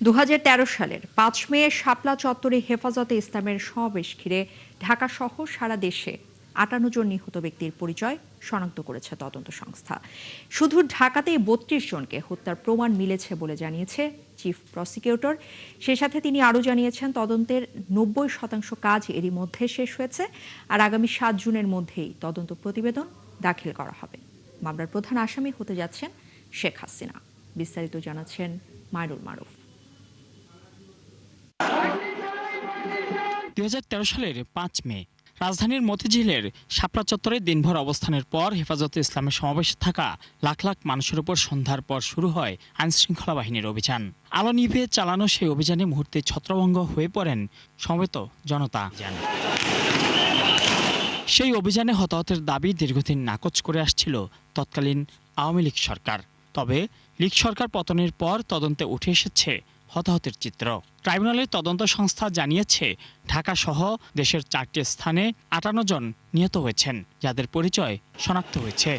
২০১৩ সালের ৫ মে শাপলা চত্বরে হেফাজতে ইসলামের সমাবেশ ঘিরে ঢাকাসহ সারা দেশে ৫৮ জন নিহত ব্যক্তির পরিচয় শনাক্ত করেছে তদন্ত সংস্থা। শুধু ঢাকাতেই ৩২ জনকে হত্যার প্রমাণ মিলেছে বলে জানিয়েছে চিফ প্রসিকিউটর। সে সাথে তিনি আরও জানিয়েছেন, তদন্তের ৯০% কাজ এরই মধ্যে শেষ হয়েছে, আর আগামী ৭ জুনের মধ্যেই তদন্ত প্রতিবেদন দাখিল করা হবে। মামলার প্রধান আসামি হতে যাচ্ছেন শেখ হাসিনা। বিস্তারিত জানাচ্ছেন মাইনুল মারুফ। ২০১৩ সালের ৫ মে রাজধানীর মতিঝিলের শাপলা চত্বরে দিনভর অবস্থানের পর হেফাজতে ইসলামের সমাবেশে থাকা লাখ লাখ মানুষের উপর সন্ধ্যার পর শুরু হয় আইনশৃঙ্খলা বাহিনীর অভিযান। আলো নিভে চালানো সেই অভিযানে মুহূর্তে ছত্রভঙ্গ হয়ে পড়েন সমবেত জনতা। সেই অভিযানে হতাহতের দাবি দীর্ঘদিন নাকচ করে আসছিল তৎকালীন আওয়ামী লীগ সরকার। তবে লীগ সরকার পতনের পর তদন্তে উঠে এসেছে হতাহতের চিত্র। ট্রাইব্যুনালের তদন্ত সংস্থা জানিয়েছে, ঢাকা সহ দেশের ৪টি স্থানে ৫৮ জন নিহত হয়েছেন, যাদের পরিচয় শনাক্ত হয়েছে।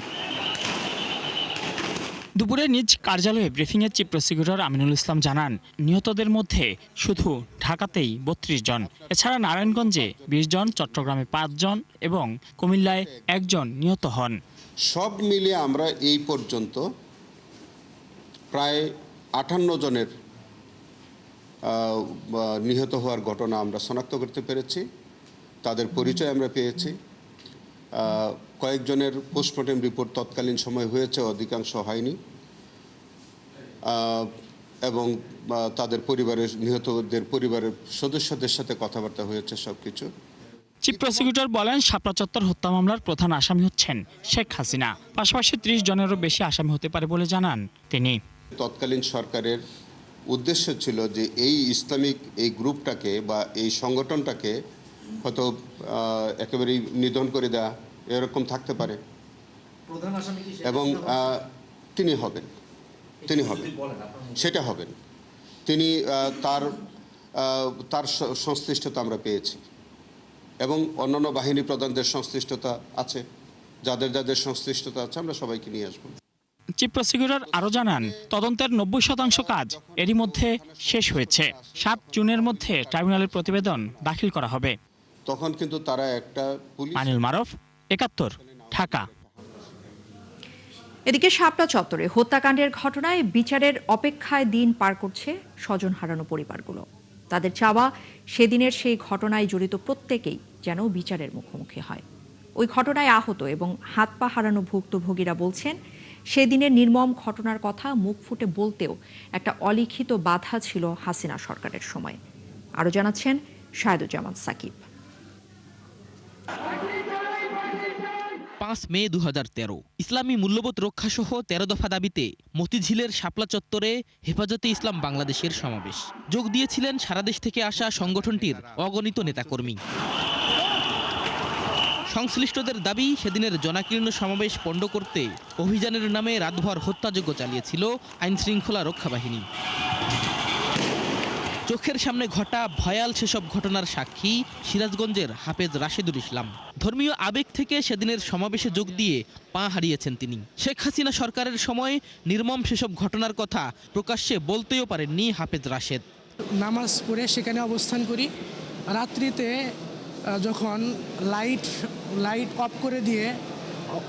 দুপুরে নিজ কার্যালয়ে ব্রিফিংয়ে চিফ প্রসিকিউটর আমিনুল ইসলাম জানান, নিহতদের মধ্যে শুধু ঢাকাতেই ৩২ জন, এছাড়া নারায়ণগঞ্জে ২০ জন, চট্টগ্রামে ৫ জন এবং কুমিল্লায় ১ জন নিহত হন। সব মিলিয়ে আমরা এই পর্যন্ত প্রায় ৫৮ জনের নিহত হওয়ার ঘটনা আমরা শনাক্ত করতে পেরেছি। তাদের পরিচয় আমরা পেয়েছি। কয়েকজনের পোস্টমর্টেম রিপোর্ট তৎকালীন সময় হয়েছে, অধিকাংশ হয়নি, এবং তাদের পরিবারের নিহতদের পরিবারের সদস্যদের সাথে কথাবার্তা হয়েছে সবকিছু। চিফ প্রসিকিউটর বলেন, শাপলা চত্বর হত্যা মামলার প্রধান আসামি হচ্ছেন শেখ হাসিনা। পাশাপাশি ৩০ জনেরও বেশি আসামি হতে পারে বলে জানান তিনি। তৎকালীন সরকারের উদ্দেশ্য ছিল যে এই ইসলামিক এই গ্রুপটাকে বা এই সংগঠনটাকে হয়তো একেবারেই নিধন করে দেওয়া, এরকম থাকতে পারে, এবং তিনি হবেন সেটা হবেন। তিনি তার সংশ্লিষ্টতা আমরা পেয়েছি, এবং অন্যান্য বাহিনী প্রধানদের সংশ্লিষ্টতা আছে। যাদের সংশ্লিষ্টতা আছে আমরা সবাইকে নিয়ে আসবো। চিফ প্রসিকিউটর আরও জানান, তদন্তের ৯০% কাজ এরই মধ্যে শেষ হয়েছে। ৭ জুনের মধ্যে ট্রাইব্যুনালের প্রতিবেদন দাখিল করা হবে। তখন কিন্তু তারা একটা মাইনুল মারুফ, ৭১, ঢাকা। এদিকে শাপলা চত্বরে হত্যাকাণ্ডের ঘটনায় বিচারের অপেক্ষায় দিন পার করছে স্বজন হারানো পরিবারগুলো। তাদের চাওয়া, সেদিনের সেই ঘটনায় জড়িত প্রত্যেকেই যেন বিচারের মুখোমুখি হয়। ওই ঘটনায় আহত এবং হাত পা হারানো ভুক্তভোগীরা বলছেন, সেদিনের নির্মম ঘটনার কথা মুখ ফুটে বলতেও একটা অলিখিত বাধা ছিল হাসিনা সরকারের সময়। আরও জানাচ্ছেন শাহেদুজ্জামান সাকিব। ৫ মে ২০১৩ ইসলামী মূল্যবোধ রক্ষাসহ ১৩ দফা দাবিতে মতিঝিলের শাপলা চত্বরে হেফাজতে ইসলাম বাংলাদেশের সমাবেশ। যোগ দিয়েছিলেন সারা দেশ থেকে আসা সংগঠনটির অগণিত নেতাকর্মী। সংশ্লিষ্টদের দাবি, সেদিনের জনাকীর্ণ সমাবেশ পণ্ড করতে অভিযানের নামে রাতভর হত্যাযজ্ঞ চালিয়েছিল আইনশৃঙ্খলা রক্ষা বাহিনী। চোখের সামনে ঘটা ভয়াল সেসব ঘটনার সাক্ষী সিরাজগঞ্জের হাফেজ রাশেদুল ইসলাম। ধর্মীয় আবেগ থেকে সেদিনের সমাবেশে যোগ দিয়ে পা হারিয়েছেন তিনি। শেখ হাসিনা সরকারের সময় নির্মম সেসব ঘটনার কথা প্রকাশ্যে বলতেও পারেননি হাফেজ রাশেদ। নামাজ পড়ে সেখানে অবস্থান করি। রাত্রিতে যখন লাইট অফ করে দিয়ে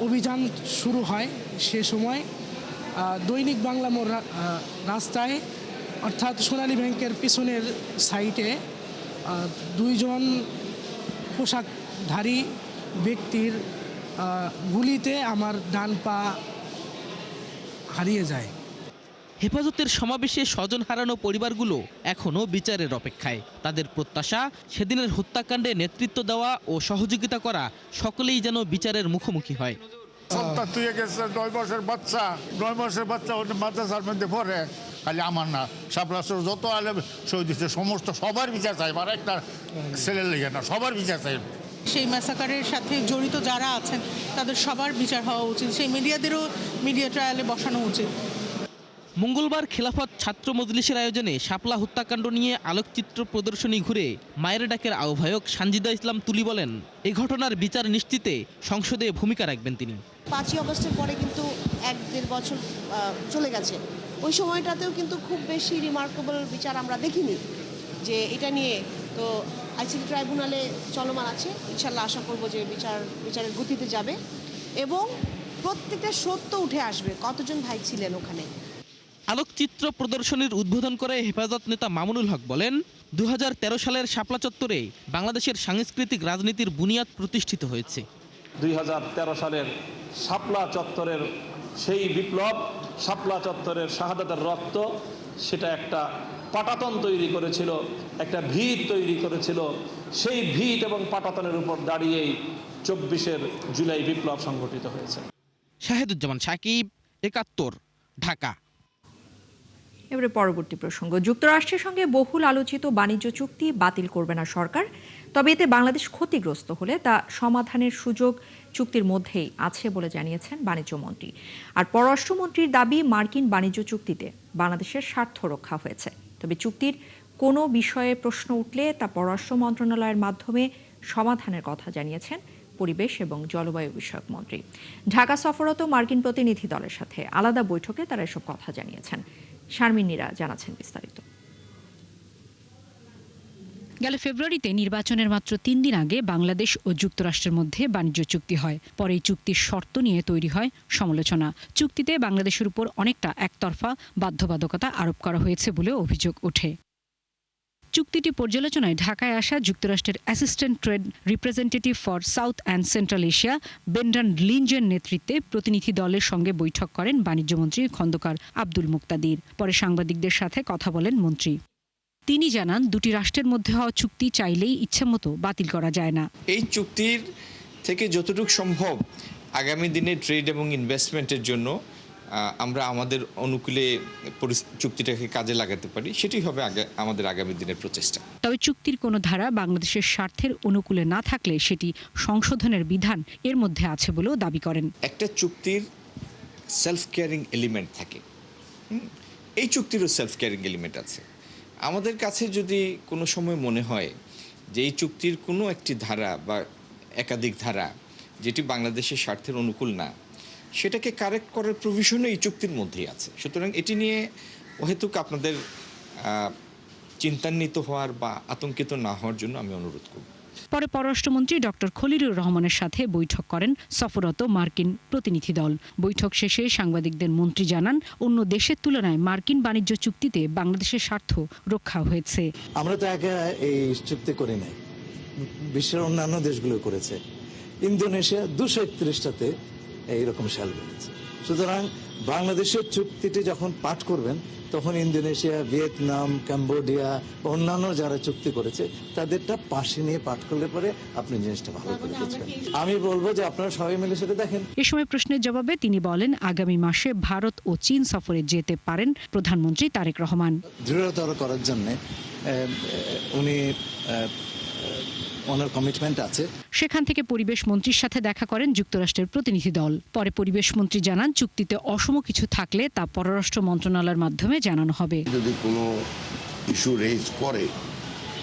অভিযান শুরু হয়, সে সময় দৈনিক বাংলা মোড় রাস্তায়, অর্থাৎ সোনালী ব্যাংকের পিছনের সাইটে 2 জন পোশাকধারী ব্যক্তির গুলিতে আমার ডান পা হারিয়ে যায়। হেফাজতের সমাবেশে স্বজন হারানো পরিবারগুলো এখনও বিচারের অপেক্ষায়। তাদের প্রত্যাশা, সেদিনের হত্যাকাণ্ডে নেতৃত্ব দেওয়া ও সহযোগিতা করা সকলেই যেন বিচারের মুখোমুখি হয়। সন্তান তুই গেছে 9 মাসের বাচ্চা ওটা মাদ্রাসার মধ্যে পড়ে, খালি আমার না, সাপলাসের যত আলেম শহীদ হয়েছে সমস্ত সবার বিচার চাই, আর একটা ছেলের লেগে না, সবার বিচার চাই। সেই ম্যাসাকারের সাথে জড়িত যারা আছেন তাদের সবার বিচার হওয়া উচিত। সেই মিডিয়াদেরও মিডিয়া ট্রায়ালে বসানো উচিত। মঙ্গলবার খেলাফত ছাত্র মজলিসের আয়োজনে শাপলা হত্যাকাণ্ড নিয়ে আলোকচিত্র প্রদর্শনী ঘুরে মায়ের ডাকের আহ্বায়ক সানজিদা ইসলাম তুলি বলেন, এই ঘটনার বিচার নিশ্চিতে সংসদে ভূমিকা রাখবেন তিনি। 5ই আগস্টের পরে কিন্তু 1-1.5 বছর চলে গেছে। ওই সময়টাতেও কিন্তু খুব বেশি রিমার্কেবল বিচার আমরা দেখিনি যে এটা নিয়ে। তো আইসিটি ট্রাইব্যুনালে চলমান আছে, ইনশাল্লাহ আশা করব যে বিচারের গতিতে যাবে এবং প্রত্যেকটা সত্য উঠে আসবে কতজন ভাই ছিলেন ওখানে। আলোকচিত্র প্রদর্শনীর উদ্বোধন করে হেফাজত নেতা মামুনুল হক বলেন, 2013 সালের শাপলা চত্বরে বাংলাদেশের সাংস্কৃতিক রাজনীতির বুনিয়াদ প্রতিষ্ঠিত হয়েছে। 2013 সালের শাপলা চত্বরের সেই বিপ্লব, শাপলা চত্বরের শাহাদাতের রক্ত, সেটা একটা পাটাতন তৈরি করেছিল, একটা ভিত তৈরি করেছিল। সেই ভিত এবং পাটাতনের উপর দাঁড়িয়েই 24 জুলাই বিপ্লব সংগঠিত হয়েছে। শাহেদুজ্জামান সাকিব, 71, ঢাকা। এবারে পরবর্তী প্রসঙ্গ। যুক্তরাষ্ট্রের সঙ্গে বহুল আলোচিত বাণিজ্য চুক্তি বাতিল করবে না সরকার, তবে এতে বাংলাদেশ ক্ষতিগ্রস্ত হলে তা সমাধানের সুযোগ চুক্তির মধ্যেই আছে বলে জানিয়েছেন বাণিজ্যমন্ত্রী। আর পররাষ্ট্রমন্ত্রীর দাবি, মার্কিন বাণিজ্য চুক্তিতে বাংলাদেশের স্বার্থ রক্ষা হয়েছে, তবে চুক্তির কোনো বিষয়ে প্রশ্ন উঠলে তা পররাষ্ট্র মন্ত্রণালয়ের মাধ্যমে সমাধানের কথা জানিয়েছেন পরিবেশ এবং জলবায়ু বিষয়ক মন্ত্রী। ঢাকা সফররত মার্কিন প্রতিনিধি দলের সাথে আলাদা বৈঠকে তারা এসব কথা জানিয়েছেন। শারমিন নীরা জানাচ্ছেন বিস্তারিত। গেল ফেব্রুয়ারিতে নির্বাচনের মাত্র 3 দিন আগে বাংলাদেশ ও যুক্তরাষ্ট্রের মধ্যে বাণিজ্য চুক্তি হয়। পরে এই চুক্তির শর্ত নিয়ে তৈরি হয় সমালোচনা। চুক্তিতে বাংলাদেশের উপর অনেকটা একতরফা বাধ্যবাধকতা আরোপ করা হয়েছে বলে অভিযোগ ওঠে। চুক্তিটি পর্যালোচনায় ঢাকায় আসা যুক্তরাষ্ট্রের assistant trade representative for South and Central Asia Brendan লিঞ্জের নেতৃত্বে প্রতিনিধি দলের সঙ্গে বৈঠক করেন বাণিজ্যমন্ত্রী খন্দকার আব্দুল মুক্তাদির। পরে সাংবাদিকদের সাথে কথা বলেন মন্ত্রী। তিনি জানান, দুটি রাষ্ট্রের মধ্যে হওয়া চুক্তি চাইলেই ইচ্ছেমতো বাতিল করা যায় না। এই চুক্তির থেকে যতটুকু সম্ভব আগামী দিনে ট্রেড এবং ইনভেস্টমেন্টের জন্য আমরা আমাদের অনুকূলে চুক্তিটাকে কাজে লাগাতে পারি, সেটি হবে আমাদের আগামী দিনের প্রচেষ্টা। তবে চুক্তির কোনো ধারা বাংলাদেশের স্বার্থের অনুকূলে না থাকলে সেটি সংশোধনের বিধান এর মধ্যে আছে বলেও দাবি করেন। একটা চুক্তির সেলফ কেয়ারিং এলিমেন্ট থাকে, এই চুক্তিরও সেলফ কেয়ারিং এলিমেন্ট আছে। আমাদের কাছে যদি কোনো সময় মনে হয় যে এই চুক্তির কোনো একটি ধারা বা একাধিক ধারা যেটি বাংলাদেশের স্বার্থের অনুকূল না, সেটাকে কারেক্ট করার প্রভিশনও এই চুক্তির মধ্যেই আছে। সুতরাং এটি নিয়ে অহেতুক আপনাদের চিন্তান্বিত হওয়ার বা আতঙ্কিত না হওয়ার জন্য আমি অনুরোধ করব। পরে পররাষ্ট্রমন্ত্রী ডক্টর খলিলুর রহমানের সাথে বৈঠক করেন সফররত মার্কিন প্রতিনিধি দল। বৈঠক শেষে সাংবাদিকদের মন্ত্রী জানান, অন্য দেশের তুলনায় মার্কিন বাণিজ্য চুক্তিতে বাংলাদেশের স্বার্থ রক্ষা হয়েছে। আমরা তো একা এই চুক্তি করি নাই, বিশ্বের অন্যান্য দেশগুলো করেছে। ইন্দোনেশিয়া 231টাতে এইরকম সাল করেছে। সুতরাং বাংলাদেশের চুক্তিটি যখন পাঠ করবেন তখন ইন্দোনেশিয়া, ভিয়েতনাম, কম্বোডিয়া, অন্যান্য যারা চুক্তি করেছে তাদেরটা পাশে নিয়ে পাঠ করলে পরে আপনি জিনিসটা ভালো করে বুঝবেন। আমি বলবো যে আপনারা সবাই মিলে সেটা দেখেন। এ সময় প্রশ্নের জবাবে তিনি বলেন, আগামী মাসে ভারত ও চীন সফরে যেতে পারেন প্রধানমন্ত্রী তারেক রহমান। দৃঢ়তর করার জন্য উনি ওনার কমিটমেন্ট আছে। সেখান থেকে পরিবেশ মন্ত্রীর সাথে দেখা করেন যুক্তরাষ্ট্রের প্রতিনিধি দল। পরে পরিবেশ মন্ত্রী জানান, চুক্তিতে অসম কিছু থাকলে তা পররাষ্ট্র মন্ত্রণালয়ের মাধ্যমে জানানো হবে। যদি কোনো ইস্যু রেজ করে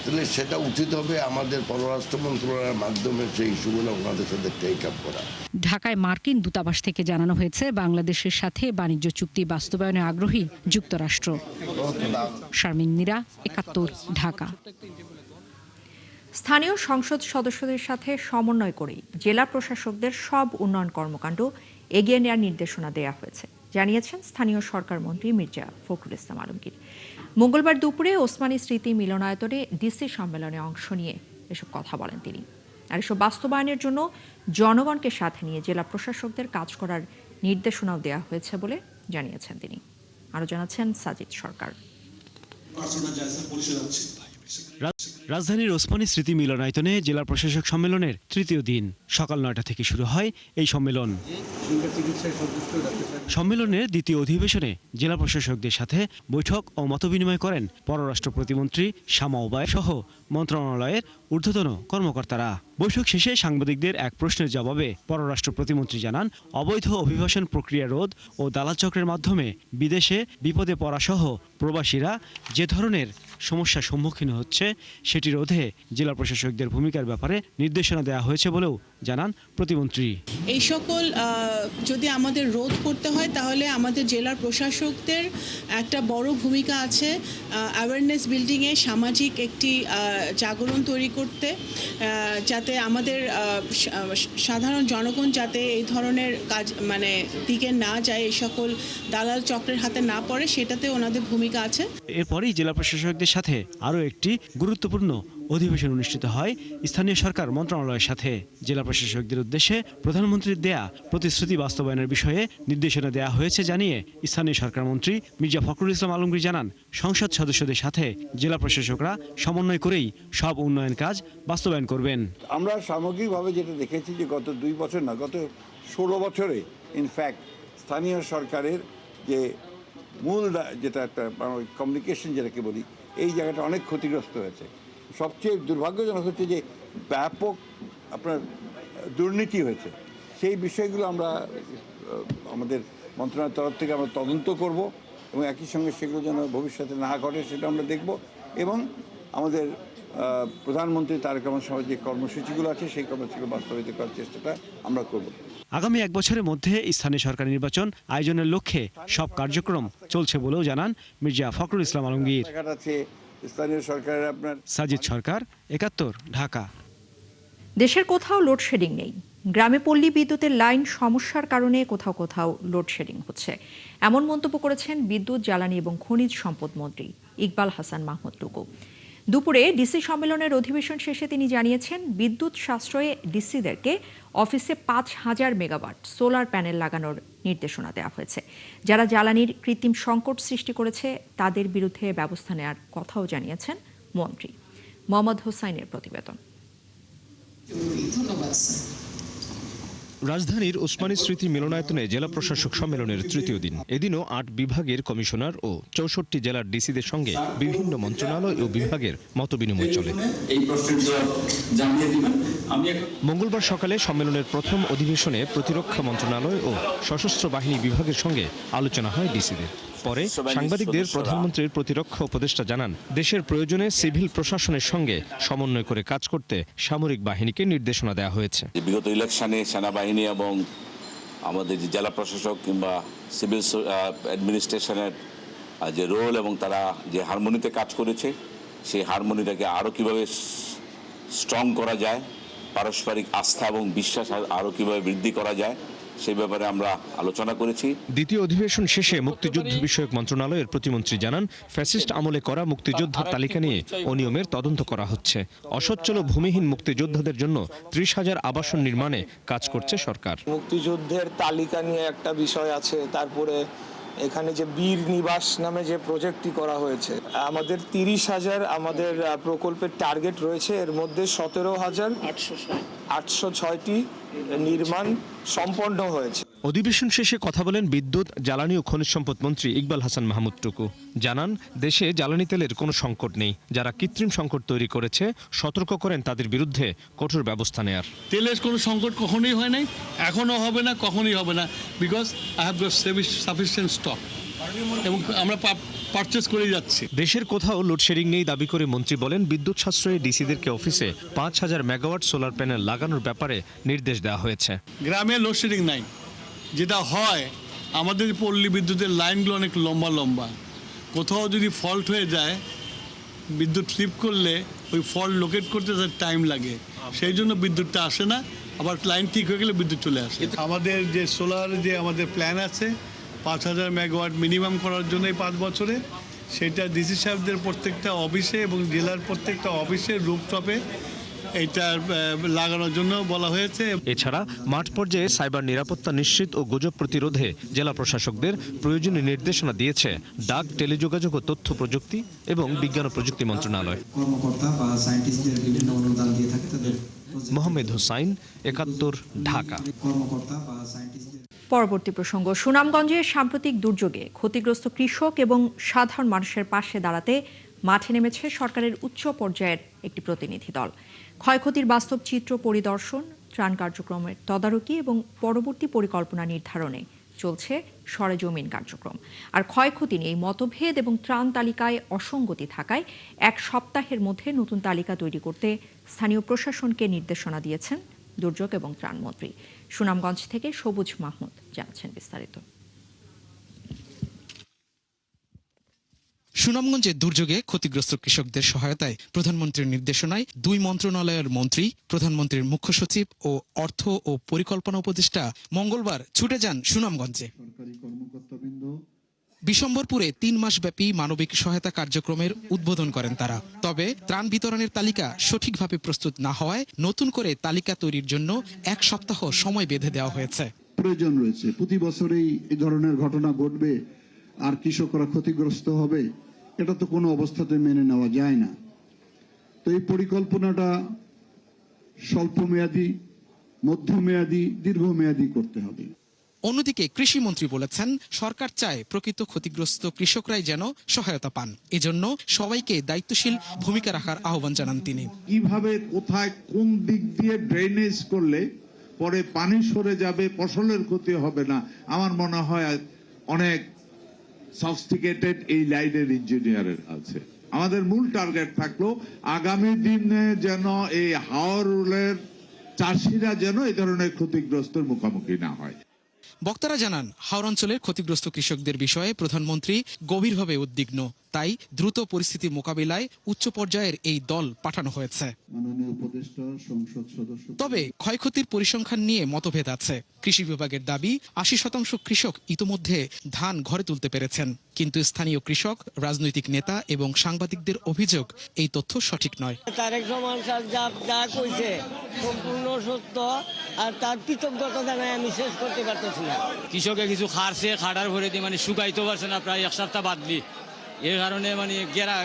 তাহলে সেটা উচিত হবে আমাদের পররাষ্ট্র মন্ত্রণালয়ের মাধ্যমে সেই ইস্যুগুলো ওনাদের সাথে টেক আপ করা। ঢাকায় মার্কিন দূতাবাস থেকে জানানো হয়েছে, বাংলাদেশের সাথে বাণিজ্য চুক্তি বাস্তবায়নে আগ্রহী যুক্তরাষ্ট্র। শারমিন নীরা, 71, ঢাকা। স্থানীয় সংসদ সদস্যদের সাথে সমন্বয় করেই জেলা প্রশাসকদের সব উন্নয়ন কর্মকাণ্ড এগিয়ে নেওয়ার নির্দেশনা দেওয়া হয়েছে, জানিয়েছেন স্থানীয় সরকার মন্ত্রী মির্জা ফখরুল ইসলাম আলমগীর। মঙ্গলবার দুপুরে ওসমানী স্মৃতি মিলনায়তনে ডিসি সম্মেলনে অংশ নিয়ে এসব কথা বলেন তিনি। আর এসব বাস্তবায়নের জন্য জনগণকে সাথে নিয়ে জেলা প্রশাসকদের কাজ করার নির্দেশনাও দেওয়া হয়েছে বলে জানিয়েছেন তিনি। আরও জানাচ্ছেন সাজিদ সরকার। রাজধানীর ওসমানী স্মৃতি মিলনায়তনে জেলা প্রশাসক সম্মেলনের তৃতীয় দিন সকাল 9টা থেকে শুরু হয় এই সম্মেলন। সম্মেলনের দ্বিতীয় অধিবেশনে জেলা প্রশাসকদের সাথে বৈঠক ও মতবিনিময় করেন পররাষ্ট্র প্রতিমন্ত্রী শামা ওবায়দ সহ মন্ত্রণালয়ের ঊর্ধ্বতন কর্মকর্তারা। বৈঠক শেষে সাংবাদিকদের এক প্রশ্নের জবাবে পররাষ্ট্র প্রতিমন্ত্রী জানান, অবৈধ অভিবাসন প্রক্রিয়া রোধ ও দালাল চক্রের মাধ্যমে বিদেশে বিপদে পড়া সহ প্রবাসীরা যে ধরনের সমস্যার সম্মুখীন হচ্ছে সেটি সেটি রোধে জেলা প্রশাসকদের ভূমিকার ব্যাপারে নির্দেশনা দেওয়া হয়েছে বলেও জানান প্রতিমন্ত্রী। এই সকল যদি আমাদের রোধ করতে হয় তাহলে আমাদের জেলার প্রশাসকদের একটা বড় ভূমিকা আছে অ্যাওয়ারনেস বিল্ডিংয়ে, সামাজিক একটি জাগরণ তৈরি করতে, যাতে আমাদের সাধারণ জনগণ যাতে এই ধরনের কাজ দিকে না যায়, এই সকল দালাল চক্রের হাতে না পড়ে, সেটাতে ওনাদের ভূমিকা আছে। এরপরেই জেলা প্রশাসকদের সাথে আরও একটি গুরুত্বপূর্ণ অধিবেশন অনুষ্ঠিত হয় স্থানীয় সরকার মন্ত্রণালয়ের সাথে। জেলা প্রশাসকদের উদ্দেশ্যে প্রধানমন্ত্রীর দেয়া প্রতিশ্রুতি বাস্তবায়নের বিষয়ে নির্দেশনা দেওয়া হয়েছে জানিয়ে স্থানীয় সরকার মন্ত্রী মির্জা ফখরুল ইসলাম আলমগীর জানান, সংসদ সদস্যদের সাথে জেলা প্রশাসকরা সমন্বয় করেই সব উন্নয়ন কাজ বাস্তবায়ন করবেন। আমরা সামগ্রিকভাবে যেটা দেখেছি যে গত 2 বছর না, গত 16 বছরে ইনফ্যাক্ট স্থানীয় সরকারের যে মূল যেটা একটা কমিউনিকেশন যেটাকে বলি, এই জায়গাটা অনেক ক্ষতিগ্রস্ত হয়েছে। সবচেয়ে দুর্ভাগ্যজনক হচ্ছে যে ব্যাপক আপনার দুর্নীতি হয়েছে। সেই বিষয়গুলো আমরা আমাদের মন্ত্রণালয়ের তরফ থেকে আমরা তদন্ত করব এবং একই সঙ্গে সেগুলো যেন ভবিষ্যতে না ঘটে সেটা আমরা দেখব এবং আমাদের প্রধানমন্ত্রী তারেক রহমান সহ যে কর্মসূচিগুলো আছে সেই কর্মসূচিগুলো বাস্তবায়িত করার চেষ্টাটা আমরা করব। আগামী 1 বছরের মধ্যে স্থানীয় সরকার নির্বাচন আয়োজনের লক্ষ্যে সব কার্যক্রম চলছে বলেও জানান মির্জা ফখরুল ইসলাম আলমগীর। স্থানীয় সরকারের সাজিদ সরকার, ৭১, ঢাকা। দেশের কোথাও লোডশেডিং নেই। গ্রামে পল্লী বিদ্যুতের লাইন সমস্যার কারণে কোথাও কোথাও লোডশেডিং হচ্ছে, এমন মন্তব্য করেছেন বিদ্যুৎ, জ্বালানি এবং খনিজ সম্পদ মন্ত্রী ইকবাল হাসান মাহমুদ টুকু। দুপুরে ডিসি সম্মেলনের অধিবেশন শেষে তিনি জানিয়েছেন, বিদ্যুৎ সাশ্রয়ে ডিসিদেরকে অফিসে ৫,০০০ মেগাওয়াট সোলার প্যানেল লাগানোর নির্দেশনা দেওয়া হয়েছে। যারা জ্বালানির কৃত্রিম সংকট সৃষ্টি করেছে তাদের বিরুদ্ধে ব্যবস্থা নেওয়ার কথাও জানিয়েছেন মন্ত্রী। মোহাম্মদ হোসাইনের প্রতিবেদন। রাজধানীর ওসমানী স্মৃতি মিলনায়তনে জেলা প্রশাসক সম্মেলনের তৃতীয় দিন। এদিনও 8 বিভাগের কমিশনার ও 64 জেলার ডিসিদের সঙ্গে বিভিন্ন মন্ত্রণালয় ও বিভাগের মতবিনিময় চলে। মঙ্গলবার সকালে সম্মেলনের প্রথম অধিবেশনে প্রতিরক্ষা মন্ত্রণালয় ও সশস্ত্র বাহিনী বিভাগের সঙ্গে আলোচনা হয় ডিসিদের। পরে সাংবাদিকদের প্রধানমন্ত্রীর প্রতিরক্ষা উপদেষ্টা জানান, দেশের প্রয়োজনে সিভিল প্রশাসনের সঙ্গে সমন্বয় করে কাজ করতে সামরিক বাহিনীকে নির্দেশনা দেওয়া হয়েছে। বিগত ইলেকশনে সেনাবাহিনী এবং আমাদের যে জেলা প্রশাসক কিংবা সিভিল অ্যাডমিনিস্ট্রেশনের যে রোল এবং তারা যে হারমোনিতে কাজ করেছে, সেই হারমোনিটাকে আরও কীভাবে স্ট্রং করা যায়, পারস্পরিক আস্থা এবং বিশ্বাস আরও কীভাবে বৃদ্ধি করা যায়, সেই ব্যাপারে আমরা আলোচনা করেছি। দ্বিতীয় অধিবেশন শেষে মুক্তিযুদ্ধ বিষয়ক মন্ত্রণালয়ের প্রতিমন্ত্রী জানান, ফ্যাসিস্ট আমলে করা মুক্তিযোদ্ধার তালিকা নিয়ে অনিয়মের তদন্ত করা হচ্ছে। অসচ্ছল ও ভূমিহীন মুক্তিযোদ্ধাদের জন্য 30,000 আবাসন নির্মাণে কাজ করছে সরকার। মুক্তিযুদ্ধের তালিকা নিয়ে একটা বিষয় আছে, তারপরে এখানে যে বীর নিবাস নামে যে প্রজেক্টটি করা হয়েছে, আমাদের 30,000 আমাদের প্রকল্পের টার্গেট রয়েছে, এর মধ্যে 17,806টি নির্মাণ সম্পন্ন হয়েছে। অধিবেশন শেষে কথা বলেন বিদ্যুৎ, জ্বালানি ও খনিজ সম্পদ মন্ত্রী ইকবাল হাসান মাহমুদ টুকু। জানান, দেশে জ্বালানি তেলের কোনো সংকট নেই। যারা কৃত্রিম সংকট তৈরি করেছে সতর্ক করেন তাদের বিরুদ্ধে কঠোর ব্যবস্থা নেয়ার। তেলের কোনো সংকট কখনোই হয় নাই, এখনো হবে না, কখনোই হবে না, because I have got sufficient stock এবং আমরা পারচেজ করে যাচ্ছি। দেশের কোথাও লোডশেডিং নেই দাবি করে মন্ত্রী বলেন, বিদ্যুৎ সাশ্রয়ে ডিসিদেরকে অফিসে 5,000 মেগাওয়াট সোলার প্যানেল লাগানোর ব্যাপারে নির্দেশ দেওয়া হয়েছে। গ্রামে লোডশেডিং নাই, যেটা হয় আমাদের পল্লী বিদ্যুতের লাইনগুলো অনেক লম্বা লম্বা, কোথাও যদি ফল্ট হয়ে যায়, বিদ্যুৎ ফ্লিপ করলে ওই ফল্ট লোকেট করতে তার টাইম লাগে, সেই জন্য বিদ্যুৎটা আসে না, আবার লাইন ঠিক হয়ে গেলে বিদ্যুৎ চলে আসে। আমাদের যে সোলার যে আমাদের প্ল্যান আছে 5,000 মেগাওয়াট মিনিমাম করার জন্য এই 5 বছরে, সেটা ডিসি সাহেবদের প্রত্যেকটা অফিসে এবং জেলার প্রত্যেকটা অফিসে রুফটপে এটা লাগানোর জন্য বলা হয়েছে। এছাড়া মাঠ পর্যায়ে সাইবার নিরাপত্তা নিশ্চিত ও গুজব প্রতিরোধে জেলা প্রশাসকদের প্রয়োজনীয় নির্দেশনা দিয়েছে ডাক, টেলিযোগাযোগ ও তথ্য প্রযুক্তি এবং বিজ্ঞান ও প্রযুক্তি মন্ত্রণালয়। মোহাম্মদ হোসাইন, ৭১, ঢাকা। পরবর্তী প্রসঙ্গ, সুনামগঞ্জে সাম্প্রতিক দুর্যোগে ক্ষতিগ্রস্ত কৃষক এবং সাধারণ মানুষের পাশে দাঁড়াতে মাঠে নেমেছে সরকারের উচ্চ পর্যায়ের একটি প্রতিনিধি দল। ক্ষয়ক্ষতির বাস্তব চিত্র পরিদর্শন, ত্রাণ কার্যক্রমের তদারকি এবং পরবর্তী পরিকল্পনা নির্ধারণে চলছে সরেজমিন কার্যক্রম। আর ক্ষয়ক্ষতি নিয়ে মতভেদ এবং ত্রাণ তালিকায় অসঙ্গতি থাকায় 1 সপ্তাহের মধ্যে নতুন তালিকা তৈরি করতে স্থানীয় প্রশাসনকে নির্দেশনা দিয়েছেন দুর্যোগ এবং ত্রাণমন্ত্রী। সুনামগঞ্জ থেকে সবুজ মাহমুদ জানাচ্ছেন বিস্তারিত। সুনামগঞ্জে দুর্যোগে ক্ষতিগ্রস্ত কৃষকদের সহায়তায় প্রধানমন্ত্রীর নির্দেশনায় 2 মন্ত্রণালয়ের মন্ত্রী, প্রধানমন্ত্রীর মুখ্য সচিব ও অর্থ ও পরিকল্পনা উপদেষ্টা মঙ্গলবার ছুটে যান সুনামগঞ্জে। বিশম্বরপুরে 3 মাসব্যাপী মানবিক সহায়তা কার্যক্রমের উদ্বোধন করেন তারা। তবে ত্রাণ বিতরণের তালিকা সঠিকভাবে প্রস্তুত না হওয়ায় নতুন করে তালিকা তৈরির জন্য 1 সপ্তাহ সময় বেঁধে দেওয়া হয়েছে। প্রয়োজন রয়েছে, প্রতি বছরেই এই ধরনের ঘটনা ঘটবে আর কৃষকরা ক্ষতিগ্রস্ত হবে, এটা তো কোনো অবস্থাতে মেনে নেওয়া যায় না। তো এই পরিকল্পনাটা স্বল্পমেয়াদী, মধ্যমেয়াদী, দীর্ঘমেয়াদী করতে হবে। অন্যদিকে কৃষিমন্ত্রী বলেছেন, সরকার চায় প্রকৃত ক্ষতিগ্রস্ত কৃষকরাই যেন সহায়তা পান। এজন্য সবাইকে দায়িত্বশীল ভূমিকা রাখার আহ্বান জানান তিনি। কিভাবে, কোথায়, কোন দিক দিয়ে ড্রেনেজ করলে পরে পানি সরে যাবে, ফসলের ক্ষতি হবে না, আমার মনে হয় অনেক সফিস্টিকেটেড এই লাইনের ইঞ্জিনিয়ারের আছে। আমাদের মূল টার্গেট থাকলো আগামী দিনে যেন এই হাওড়ের চাষিরা যেন এই ধরনের ক্ষতিগ্রস্তের মুখোমুখি না হয়। বক্তারা জানান, হাওর অঞ্চলের ক্ষতিগ্রস্ত কৃষকদের বিষয়ে প্রধানমন্ত্রী গভীরভাবে উদ্বিগ্ন, তাই দ্রুত পরিস্থিতি মোকাবিলায় উচ্চ পর্যায়ের এই দল পাঠানো হয়েছে। তবে ক্ষয়ক্ষতির পরিসংখ্যান নিয়ে মতভেদ আছে। কৃষি বিভাগের দাবি 80% কৃষক ইতোমধ্যে ধান ঘরে তুলতে পেরেছেন, কিন্তু স্থানীয় কৃষক, রাজনৈতিক নেতা এবং সাংবাদিকদের অভিযোগ এই তথ্য সঠিক নয়। তারেক রহমান স্যার যা কইছে সম্পূর্ণ সত্য, আর তার কৃতজ্ঞতা জানাই আমি শেষ করতে পারতেছি না। কৃষকে কিছু খারছে, খাটার ভরে দিয়ে শুকাইতে পারছে না, প্রায় 1 সপ্তাহ বাদ দিয়ে। এই কারণে গেরা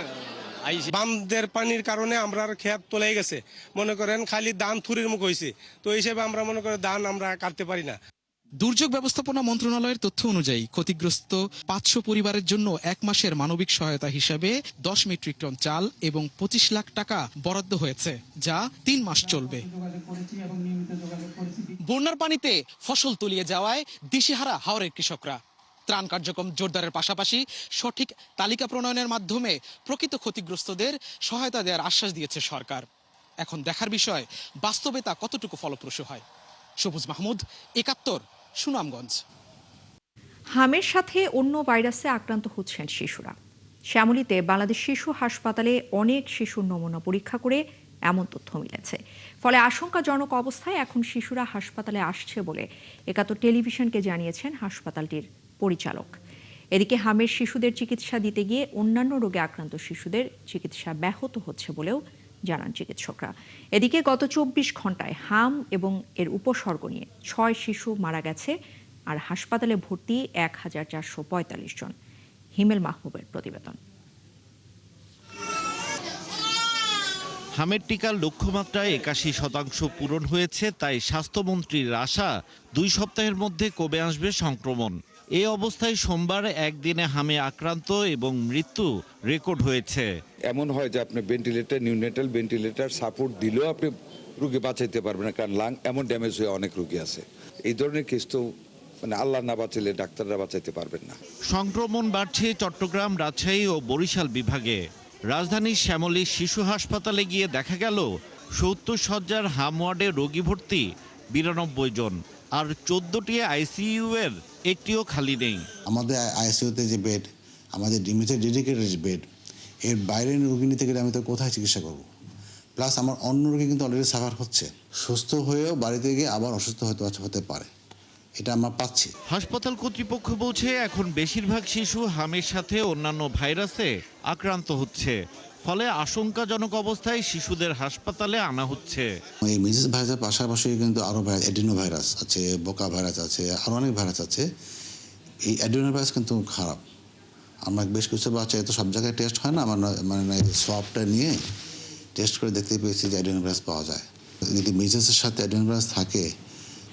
আইছে। বামদের পানির কারণে আমরা ক্ষেত তোলে গেছে, মনে করেন খালি ধান থুরির মুখ হয়েছে, তো এই হিসেবে আমরা মনে করেন ধান আমরা কাটতে পারি না। দুর্যোগ ব্যবস্থাপনা মন্ত্রণালয়ের তথ্য অনুযায়ী ক্ষতিগ্রস্ত 500 পরিবারের জন্য 1 মাসের মানবিক সহায়তা হিসেবে 10 মেট্রিক টন চাল এবং 25 লাখ টাকা বরাদ্দ হয়েছে, যা 3 মাস চলবে। বন্যার পানিতে ফসল তলিয়ে যাওয়ায় দিশেহারা হাওরের কৃষকরা। ত্রাণ কার্যক্রম জোরদারের পাশাপাশি সঠিক তালিকা প্রণয়নের মাধ্যমে প্রকৃত ক্ষতিগ্রস্তদের সহায়তা দেওয়ার আশ্বাস দিয়েছে সরকার। এখন দেখার বিষয় বাস্তবে তা কতটুকু ফলপ্রসূ হয়। সবুজ মাহমুদ, 71, সুনামগঞ্জ। হামের সাথে অন্য ভাইরাসে আক্রান্ত হচ্ছেন শিশুরা। শ্যামলীতে বাংলাদেশ শিশু হাসপাতালে অনেক শিশুর নমুনা পরীক্ষা করে এমন তথ্য মিলেছে। ফলে আশঙ্কাজনক অবস্থায় এখন শিশুরা হাসপাতালে আসছে বলে 71 টেলিভিশনকে জানিয়েছেন হাসপাতালটির পরিচালক। এদিকে হামের শিশুদের চিকিৎসা দিতে গিয়ে অন্যান্য রোগে আক্রান্ত শিশুদের চিকিৎসা ব্যাহত হচ্ছে বলেও জানান চিকিৎসকরা। এদিকে গত 24 ঘন্টায় হাম এবং এর উপসর্গ নিয়ে 6 শিশু মারা গেছে, আর হাসপাতালে ভর্তি 1445 জন। হিমেল মাহবুবের প্রতিবেদন। হামের টিকার লক্ষ্যমাত্রায় 81% পূরণ হয়েছে, তাই স্বাস্থ্যমন্ত্রীর আশা 2 সপ্তাহের মধ্যে কমে আসবে সংক্রমণ। এই অবস্থায় সোমবার একদিনে হামে আক্রান্ত এবং মৃত্যু রেকর্ড হয়েছে। এমন হয় যে আপনি ভেন্টিলেটর, নিউনেটাল ভেন্টিলেটর সাপোর্ট দিলেও আপনি রোগী বাঁচাইতে পারবেন না, কারণ লাং এমন ড্যামেজ হয়ে অনেক রোগী আছে। এই ধরনের কেস তো আল্লাহ না বাঁচাইলে ডাক্তাররা বাঁচাইতে পারবেন না। সংক্রমণ বাড়ছে চট্টগ্রাম, রাজশাহী ও বরিশাল বিভাগে। রাজধানীর শ্যামলী শিশু হাসপাতালে গিয়ে দেখা গেল 70 শয্যার হাম ওয়ার্ডে রোগী ভর্তি 92 জন, আর 14টি আইসিইউ এর একটিও খালি নেই। আমাদের আইসিইউতে যে বেড, আমাদের ডেডিকেটেড বেড, এর বাইরে রোগী নিতে গেলে আমি তো কোথায় চিকিৎসা করব? প্লাস আমার অন্য রোগী কিন্তু অলরেডি সাফার হচ্ছে, সুস্থ হয়েও বাড়িতে গিয়ে আবার অসুস্থ হতে পারে, এটা আমরা পাচ্ছি। হাসপাতাল কর্তৃপক্ষ বলছে এখন বেশিরভাগ শিশু হামের সাথে অন্যান্য ভাইরাসে আক্রান্ত হচ্ছে, ফলে আশঙ্কাজনক অবস্থায় শিশুদের হাসপাতালে আনা হচ্ছে। এই মিজেস ভাইরাসের পাশাপাশি কিন্তু আরও এডিনো ভাইরাস আছে, বোকা ভাইরাস আছে, আরও অনেক ভাইরাস আছে। এই এডিনো ভাইরাস কিন্তু খারাপ। আমরা বেশ কিছু বাচ্চা তো সব জায়গায় টেস্ট হয় না, আমার মানে সোয়াবটা নিয়ে টেস্ট করে দেখতে পেয়েছি যে এডিনো ভাইরাস পাওয়া যায়। যদি মিজেসের সাথে এডিনো ভাইরাস থাকে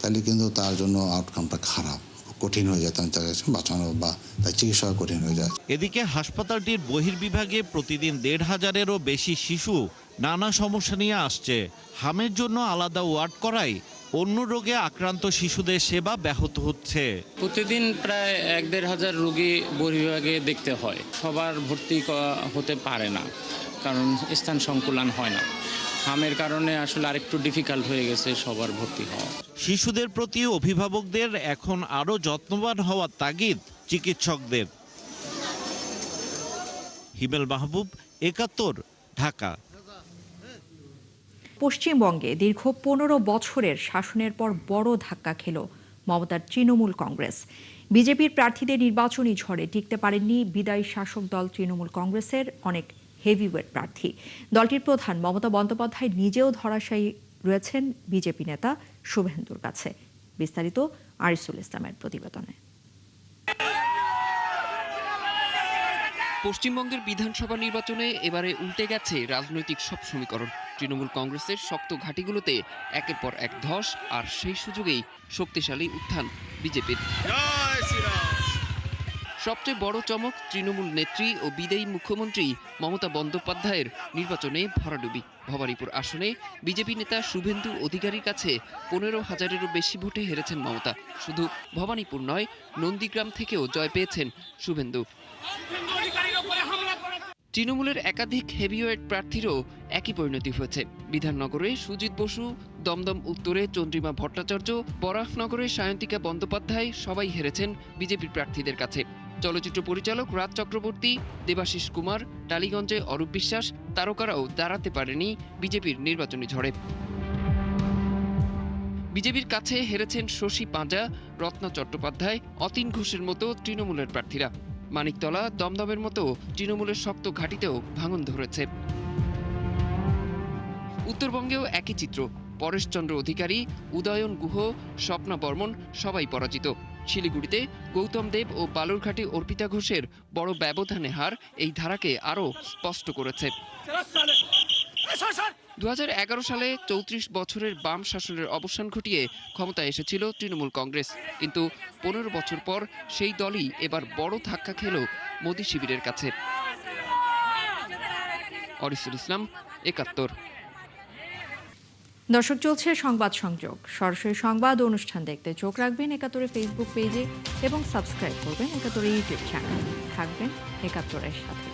তাহলে কিন্তু তার জন্য আউটকামটা খারাপ, কঠিন হয়ে যায়, তার বাঁচানো বা তার চিকিৎসা কঠিন হয়ে যায়। এদিকে হাসপাতালটির বহির্বিভাগে প্রতিদিন 1,500-এরও বেশি শিশু নানা সমস্যা নিয়ে আসছে। হামের জন্য আলাদা ওয়ার্ড করায় অন্য রোগে আক্রান্ত শিশুদের সেবা ব্যাহত হচ্ছে। প্রতিদিন প্রায় 1-1.5 হাজার রোগী বহির্বিভাগে দেখতে হয়। সবার ভর্তি হতে পারে না, কারণ স্থান সংকুলান হয় না। হামের কারণে আসলে আরেকটু ডিফিকাল্ট হয়ে গেছে সবার ভর্তি হওয়া। শিশুদের প্রতি অভিভাবকদের এখন আরও যত্নবান হওয়ার তাগিদ চিকিৎসকদের। হিমেল মাহবুব, ৭১, ঢাকা। পশ্চিমবঙ্গে দীর্ঘ 15 বছরের শাসনের পর বড় ধাক্কা খেল মমতার তৃণমূল কংগ্রেস। বিজেপির প্রার্থীদের নির্বাচনী ঝড়ে টিকতে পারেননি বিদায়ী শাসক দল তৃণমূল কংগ্রেসের অনেক হেভিওয়েট প্রার্থী। দলটির প্রধান মমতা বন্দ্যোপাধ্যায় নিজেও ধরাশায়ী রয়েছেন বিজেপি নেতা শুভেন্দুর কাছে। বিস্তারিত আরিসুল ইসলামের প্রতিবেদনে। পশ্চিমবঙ্গের বিধানসভা নির্বাচনে এবারে উল্টে গেছে রাজনৈতিক সব সমীকরণ। তৃণমূল কংগ্রেসের শক্ত ঘাঁটিগুলোতে একের পর এক ধস, আর সেই সুযোগেই শক্তিশালী উত্থান বিজেপির। সবচেয়ে বড় চমক, তৃণমূল নেত্রী ও বিদায়ী মুখ্যমন্ত্রী মমতা বন্দ্যোপাধ্যায়ের নির্বাচনে ভরাডুবি। ভবানীপুর আসনে বিজেপি নেতা শুভেন্দু অধিকারীর কাছে 15,000-এরও বেশি ভোটে হেরেছেন মমতা। শুধু ভবানীপুর নয়, নন্দীগ্রাম থেকেও জয় পেয়েছেন শুভেন্দু। তৃণমূলের একাধিক হেভিওয়েট প্রার্থীরও একই পরিণতি হয়েছে। বিধাননগরে সুজিত বসু, দমদম উত্তরে চন্দ্রিমা ভট্টাচার্য, বরাহনগরে সায়ন্তিকা বন্দ্যোপাধ্যায় সবাই হেরেছেন বিজেপির প্রার্থীদের কাছে। চলচ্চিত্র পরিচালক রাজ চক্রবর্তী, দেবাশিস কুমার, টালিগঞ্জে অরূপ বিশ্বাস তারকারাও দাঁড়াতে পারেনি বিজেপির নির্বাচনী ঝড়ে। বিজেপির কাছে হেরেছেন শশী পাঁজা, রত্না চট্টোপাধ্যায়, অতীন ঘোষের মতো তৃণমূলের প্রার্থীরা। মানিকতলা, দমদমের মতো তৃণমূলের শক্ত ঘাঁটিতেও ভাঙন ধরেছে। উত্তরবঙ্গেও একই চিত্র। পরেশচন্দ্র অধিকারী, উদয়ন গুহ, স্বপ্না বর্মন সবাই পরাজিত। শিলিগুড়িতে গৌতম দেব ও বালুরঘাটে অর্পিতা ঘোষের বড় ব্যবধানে হার এই ধারাকে আরও স্পষ্ট করেছে। 2011 সালে 34 বছরের বাম শাসনের অবসান ঘটিয়ে ক্ষমতায় এসেছিল তৃণমূল কংগ্রেস, কিন্তু 15 বছর পর সেই দলই এবার বড় ধাক্কা খেল মোদী শিবিরের কাছে। আরিসুল ইসলাম, ৭১। দর্শক, চলছে সংবাদ সংযোগ। সরাসরি সংবাদ অনুষ্ঠান দেখতে চোখ রাখবেন ৭১ ফেসবুক পেজে এবং সাবস্ক্রাইব করবেন ৭১ ইউটিউব চ্যানেল। থাকবেন ৭১-এর সাথে।